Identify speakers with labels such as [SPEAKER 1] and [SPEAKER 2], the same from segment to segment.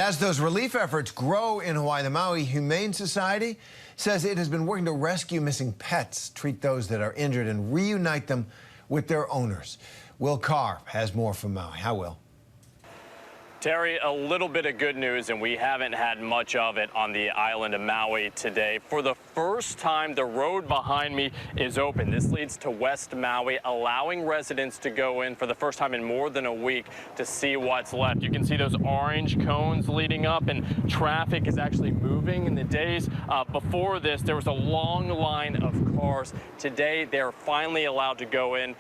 [SPEAKER 1] As those relief efforts grow in Hawaii, the Maui Humane Society says it has been working to rescue missing pets, treat those that are injured, and reunite them with their owners. Will Carr has more from Maui. How, Will?
[SPEAKER 2] Terry, a little bit of good news, and we haven't had much of it on the island of Maui today. For the first time, the road behind me is open. This leads to West Maui, allowing residents to go in for the first time in more than a week to see what's left. You can see those orange cones leading up, and traffic is actually moving. In the days before this, there was a long line of cars. Today, they're finally allowed to go in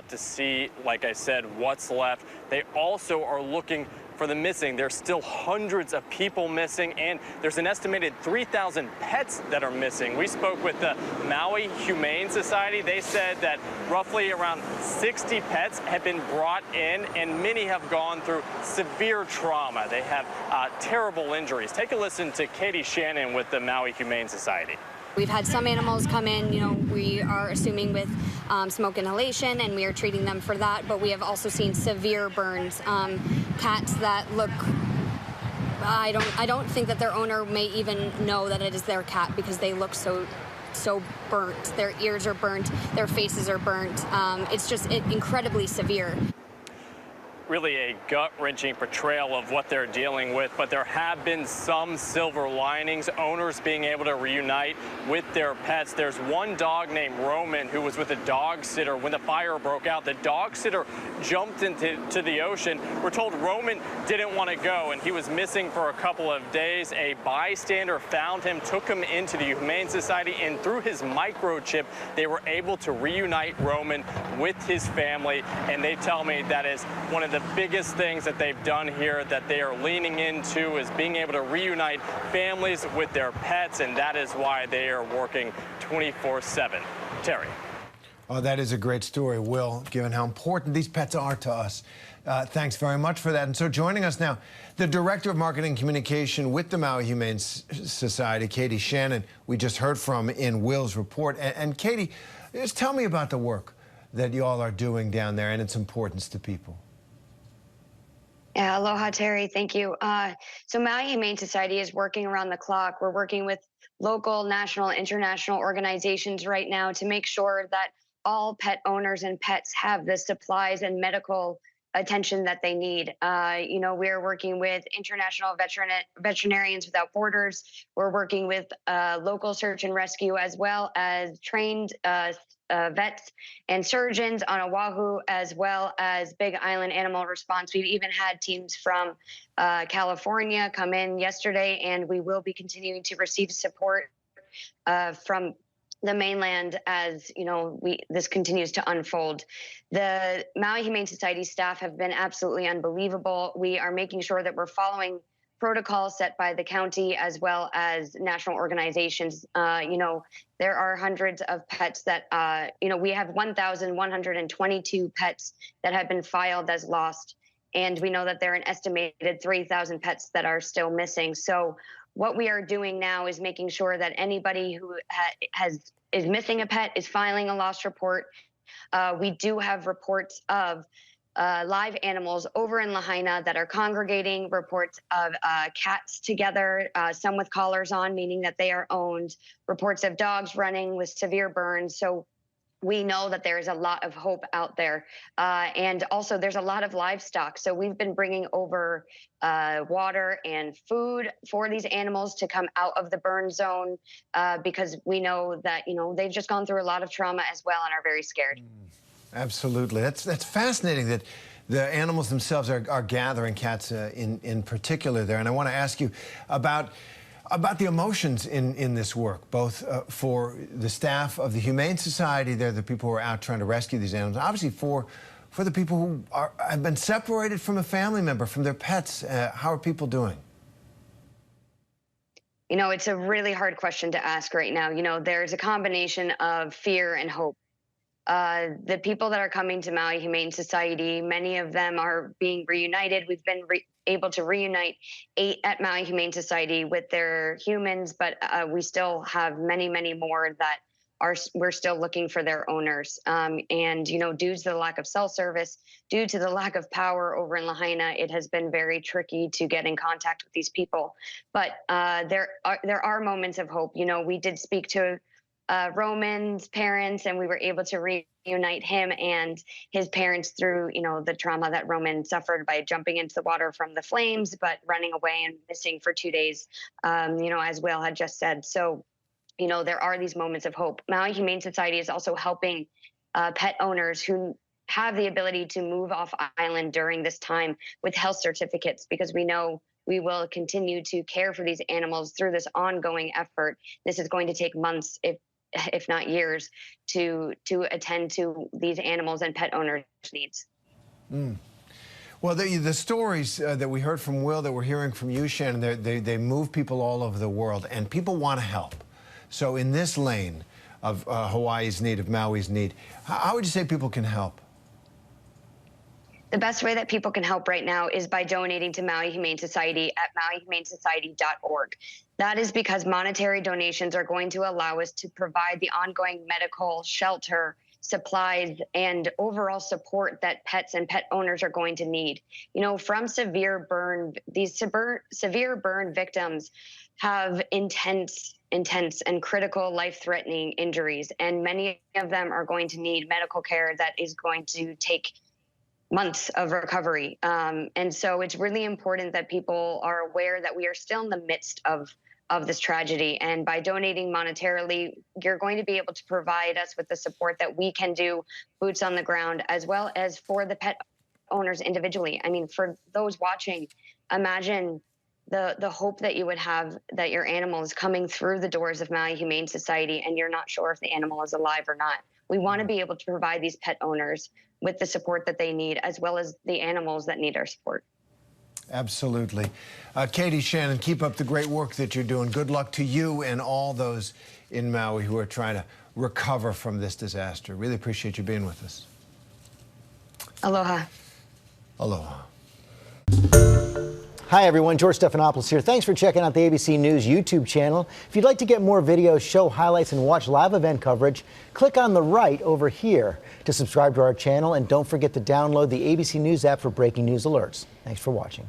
[SPEAKER 2] to see, like I said, what's left. They also are looking for the missing. There's still hundreds of people missing, and there's an estimated 3,000 pets that are missing. We spoke with the Maui Humane Society. They said that roughly around 60 pets have been brought in, and many have gone through severe trauma. They have terrible injuries. Take a listen to Katie Shannon with the Maui Humane Society.
[SPEAKER 3] We've had some animals come in, we are assuming with smoke inhalation, and we are treating them for that, but we have also seen severe burns. Cats that look, I don't think that their owner may even know that it is their cat because they look so burnt. Their ears are burnt, their faces are burnt. It's just incredibly severe.
[SPEAKER 2] Really a gut-wrenching portrayal of what they're dealing with, but there have been some silver linings, owners being able to reunite with their pets. There's one dog named Roman who was with a dog sitter when the fire broke out. The dog sitter jumped into the ocean. We're told Roman didn't want to go, and he was missing for a couple of days. A bystander found him, took him into the Humane Society, and through his microchip, they were able to reunite Roman with his family, and they tell me that is one of the biggest things that they've done here, that they are leaning into, is being able to reunite families with their pets, and that is why they are working 24/7. Terry.
[SPEAKER 1] Oh, that is a great story, Will, given how important these pets are to us. Thanks very much for that. And so joining us now, the Director of Marketing and Communication with the Maui Humane Society, Katie Shannon, we just heard from in Will's report. And Katie, just tell me about the work that you all are doing down there and its importance to people.
[SPEAKER 4] Yeah, aloha, Terry. Thank you. So Maui Humane Society is working around the clock. We're working with local, national, international organizations right now to make sure that all pet owners and pets have the supplies and medical attention that they need. We're working with International Veterinarians Without Borders. We're working with local search and rescue, as well as trained vets and surgeons on Oahu, as well as Big Island Animal Response. We've even had teams from California come in yesterday, and we will be continuing to receive support from the mainland as this continues to unfold. The Maui Humane Society staff have been absolutely unbelievable. We are making sure that we're following protocols set by the county as well as national organizations. There are hundreds of pets that, we have 1,122 pets that have been filed as lost. And we know that there are an estimated 3,000 pets that are still missing. So what we are doing now is making sure that anybody who is missing a pet is filing a lost report. We do have reports of live animals over in Lahaina that are congregating, reports of cats together, some with collars on, meaning that they are owned, reports of dogs running with severe burns. So we know that there is a lot of hope out there. And also there's a lot of livestock. So we've been bringing over water and food for these animals to come out of the burn zone because we know that, they've just gone through a lot of trauma as well and are very scared.
[SPEAKER 1] Absolutely. That's fascinating that the animals themselves are gathering, cats in particular there. And I want to ask you about the emotions in this work, both for the staff of the Humane Society, they're the people who are out trying to rescue these animals, obviously for the people who have been separated from a family member, from their pets. How are people doing?
[SPEAKER 4] It's a really hard question to ask right now. There's a combination of fear and hope. The people that are coming to Maui Humane Society, many of them are being reunited. We've been able to reunite 8 at Maui Humane Society with their humans, but we still have many, many more that we're still looking for their owners. And due to the lack of cell service, due to the lack of power over in Lahaina, it has been very tricky to get in contact with these people. But there are moments of hope. We did speak to Roman's parents, and we were able to reunite him and his parents through, the trauma that Roman suffered by jumping into the water from the flames, but running away and missing for 2 days, as Will had just said. So, there are these moments of hope. Maui Humane Society is also helping pet owners who have the ability to move off island during this time with health certificates, because we know we will continue to care for these animals through this ongoing effort. This is going to take months, if not years, to attend to these animals and pet owners' needs.
[SPEAKER 1] Well, the stories that we heard from Will, that we're hearing from you, Shannon, they move people all over the world, and people want to help. So in this lane of Hawaii's need, of Maui's need, how would you say people can help?
[SPEAKER 4] The best way that people can help right now is by donating to Maui Humane Society at mauihumanesociety.org. That is because monetary donations are going to allow us to provide the ongoing medical, shelter, supplies, and overall support that pets and pet owners are going to need. From severe burn, these severe burn victims have intense and critical life-threatening injuries, and many of them are going to need medical care that is going to take months of recovery. And so it's really important that people are aware that we are still in the midst of this tragedy. And by donating monetarily, you're going to be able to provide us with the support that we can do, boots on the ground, as well as for the pet owners individually. I mean, for those watching, imagine the hope that you would have that your animal is coming through the doors of Maui Humane Society and you're not sure if the animal is alive or not. We want to be able to provide these pet owners with the support that they need, as well as the animals that need our support.
[SPEAKER 1] Absolutely. Katie, Shannon, keep up the great work that you're doing. Good luck to you and all those in Maui who are trying to recover from this disaster. Really appreciate you being with us.
[SPEAKER 4] Aloha.
[SPEAKER 1] Aloha.
[SPEAKER 5] Hi everyone, George Stephanopoulos here. Thanks for checking out the ABC News YouTube channel. If you'd like to get more videos, show highlights, and watch live event coverage, click on the right over here to subscribe to our channel, and don't forget to download the ABC News app for breaking news alerts. Thanks for watching.